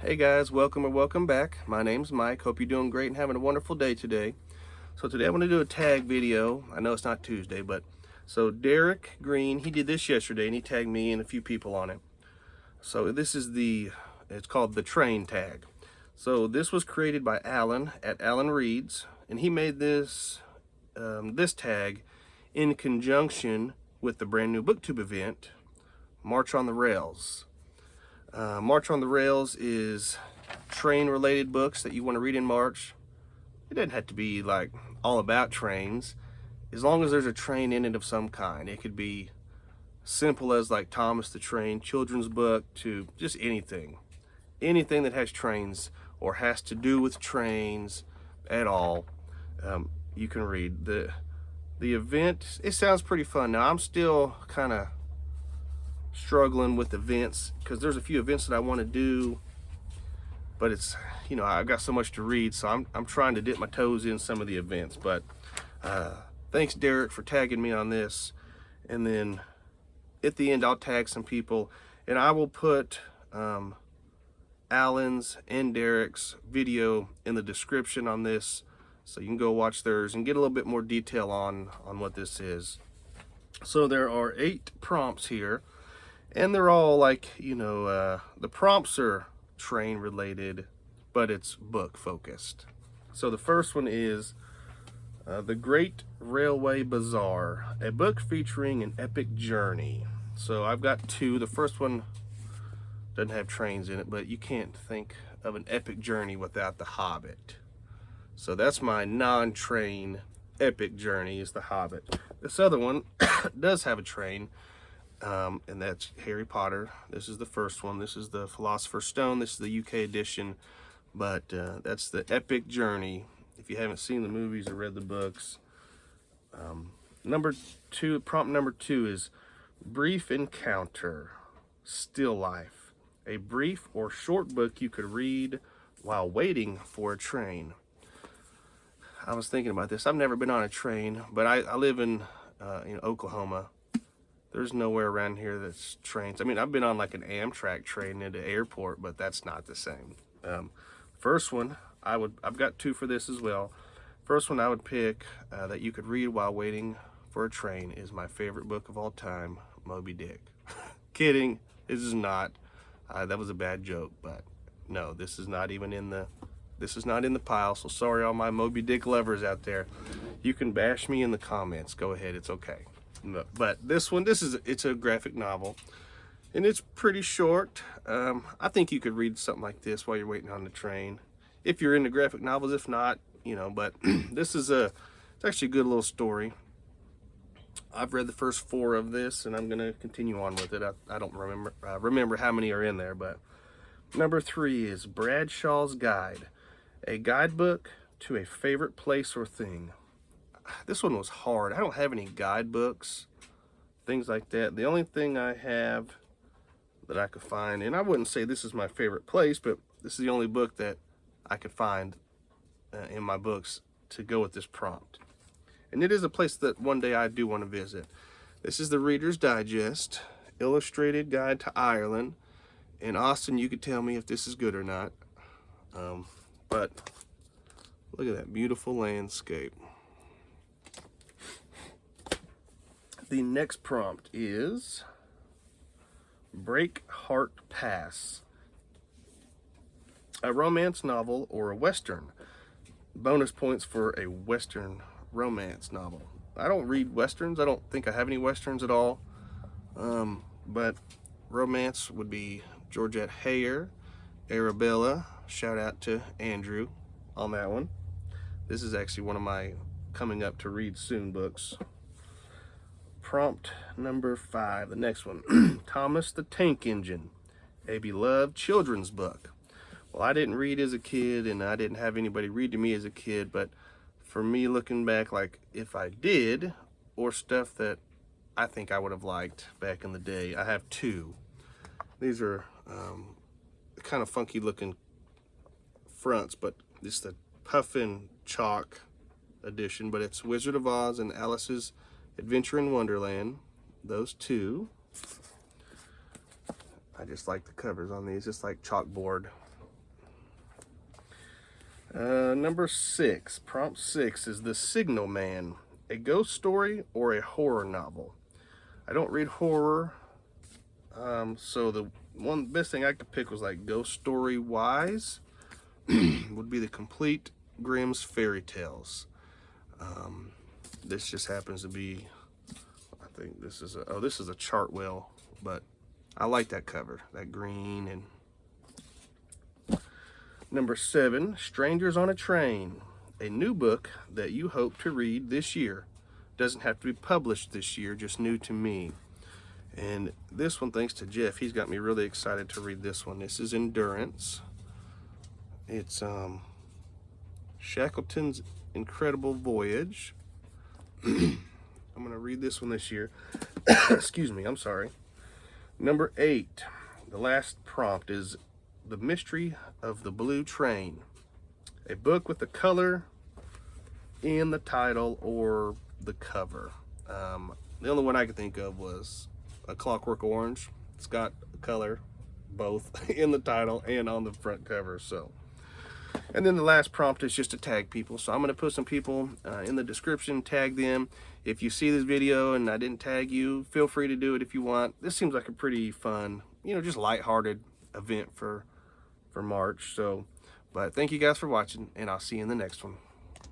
Hey guys, welcome or welcome back. My name's Mike. Hope you're doing great and having a wonderful day today. So today I'm going to do a tag video. I know it's not Tuesday, but so Derek Green, he did this yesterday and he tagged me and a few people on it. So this is it's called the train tag. So this was created by Alan at Alan Reads, and he made this tag in conjunction with the brand new booktube event, March on the Rails. March on the Rails is train related books that you want to read in March. It doesn't have to be like all about trains, as long as there's a train in it of some kind. It could be simple as like Thomas the Train children's book to just anything that has trains or has to do with trains at all. You can read the event. It sounds pretty fun. Now I'm still kind of struggling with events because there's a few events that I want to do, but it's, you know, I've got so much to read, so I'm trying to dip my toes in some of the events. But thanks Derek for tagging me on this, and then at the end I'll tag some people, and I will put Alan's and Derek's video in the description on this, so you can go watch theirs and get a little bit more detail on what this is. So there are 8 prompts here, and they're all like, you know, the prompts are train related, but it's book focused. So the first one is the Great Railway Bazaar, a book featuring an epic journey. So I've got 2. The first one doesn't have trains in it, but you can't think of an epic journey without The Hobbit. So that's my non-train epic journey, is The Hobbit. This other one does have a train, and that's Harry Potter. This is the first one. This is the Philosopher's Stone. This is the UK edition, but that's the epic journey. If you haven't seen the movies or read the books. Prompt number 2 is Brief Encounter, Still Life, a brief or short book you could read while waiting for a train. I was thinking about this. I've never been on a train, but I live in Oklahoma. There's nowhere around here that's trains. I mean, I've been on like an Amtrak train into the airport, but that's not the same. First one, I've got 2 for this as well. First one I would pick that you could read while waiting for a train is my favorite book of all time, Moby Dick. Kidding, this is not. That was a bad joke, but no, this is not even in the. This is not in the pile. So sorry, all my Moby Dick lovers out there. You can bash me in the comments. Go ahead, it's okay. But this one, it's a graphic novel, and it's pretty short. I think you could read something like this while you're waiting on the train, if you're into graphic novels. If not, you know. But it's actually a good little story. I've read the first 4 of this, and I'm gonna continue on with it. I don't remember how many are in there, but number 3 is Bradshaw's Guide, a guidebook to a favorite place or thing. This one was hard. I don't have any guidebooks, things like that. The only thing I have that I could find, and I wouldn't say this is my favorite place, but this is the only book that I could find in my books to go with this prompt. And it is a place that one day I do want to visit. This is the Reader's Digest, Illustrated Guide to Ireland. And Austin, you could tell me if this is good or not. But look at that beautiful landscape. The next prompt is Breakheart Pass, a romance novel or a Western. Bonus points for a Western romance novel. I don't read Westerns. I don't think I have any Westerns at all. But romance would be Georgette Heyer, Arabella. Shout out to Andrew on that one. This is actually one of my coming up to read soon books. Prompt number 5, the next one, Thomas the Tank Engine, a beloved children's book. Well, I didn't read as a kid, and I didn't have anybody read to me as a kid, but for me, looking back, like if I did, or stuff that I think I would have liked back in the day, I have 2. These are kind of funky looking fronts, but it's the Puffin Chalk edition, but it's Wizard of Oz and Alice's Adventure in Wonderland. Those 2. I just like the covers on these. It's like chalkboard Number 6, prompt 6 is The Signalman, a ghost story or a horror novel. I don't read horror, so the best thing I could pick was like ghost story wise would be the Complete Grimm's Fairy Tales. This just happens to be, I think this is a Chartwell, but I like that cover, that green. And number 7, Strangers on a Train, a new book that you hope to read this year. Doesn't have to be published this year, just new to me. And this one, thanks to Jeff, he's got me really excited to read this one. This is Endurance. It's Shackleton's Incredible Voyage. I'm going to read this one this year. Excuse me, I'm sorry. Number 8, the last prompt is The Mystery of the Blue Train, a book with the color in the title or the cover. The only one I could think of was A Clockwork Orange. It's got color both in the title and on the front cover. So, and then the last prompt is just to tag people. So I'm going to put some people in the description, tag them. If you see this video and I didn't tag you, feel free to do it if you want. This seems like a pretty fun, just lighthearted event for March. So, but thank you guys for watching, and I'll see you in the next one.